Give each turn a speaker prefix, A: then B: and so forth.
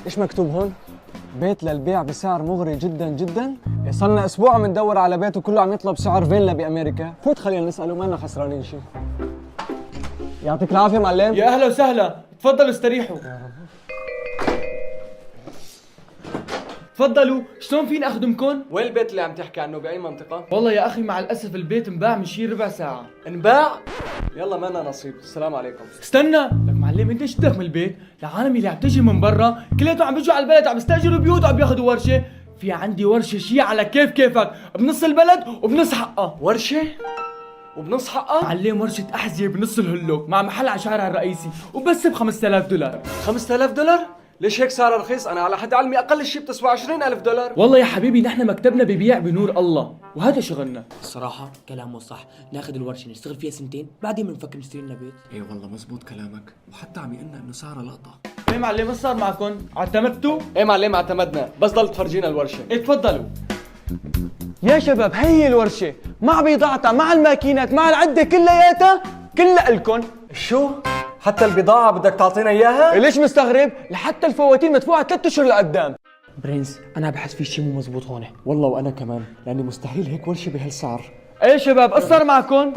A: ايش مكتوب هون؟ بيت للبيع بسعر مغري جدا جدا. صلنا اسبوع عم ندور على بيت وكله عم يطلب سعر فيلا بامريكا. فوت خلينا نساله، ما لنا خسرانين شيء. يعطيك العافيه معلم.
B: يا اهلا وسهلا، تفضلوا استريحوا. تفضلوا، شلون فيني اخدمكم؟
A: وين البيت اللي عم تحكي عنه؟ باي منطقه؟
B: والله يا اخي مع الاسف البيت انباع من شي ربع ساعة.
A: انباع؟ يلا ما لنا نصيب. السلام عليكم.
B: استنى، لك معلم انت ايش بدك من البيت؟ العالم اللي عم تجي من برا كلياتهم عم بيجوا على البلد، عم يستاجروا بيوت وعم بياخذوا ورشة. في عندي ورشة شي على كيفك بنص البلد وبنص حقها.
A: ورشه؟ وبنص حقها؟
B: معلم ورشة أحذية بنص الهلوك مع محل على شارع الرئيسي وبس ب $5000.
A: $5000؟ ليش هيك سعرها رخيص؟ انا على حد علمي اقل شيء بتسوى $20000.
B: والله يا حبيبي نحن مكتبنا ببيع بنور الله وهذا شغلنا.
C: الصراحة كلامه صح، ناخذ الورشة نشتغل فيها سنتين بعدين بنفكر نشتري لنا بيت.
D: ايه والله مزبوط كلامك، وحتى عم يقلنا انه سعرها لقطة.
B: ايه معلم ايش صار معكم؟ اعتمدتوا؟
A: ايه معلم اعتمدنا، بس ضل تفرجينا الورشه.
B: ايه تفضلوا. يا شباب هي الورشة مع بضاعتها مع الماكينات مع العدة كلياتها كلها الكم.
A: شو؟ حتى البضاعه بدك تعطينا اياها؟
B: ليش مستغرب؟ لحتى الفواتير مدفوعة 3 اشهر لقدام.
C: برنس أنا بحس في شيء مو مزبوط هون.
A: والله وانا كمان، لاني مستحيل هيك ورشه بهالسعر.
B: ايه شباب ايش صار معكم؟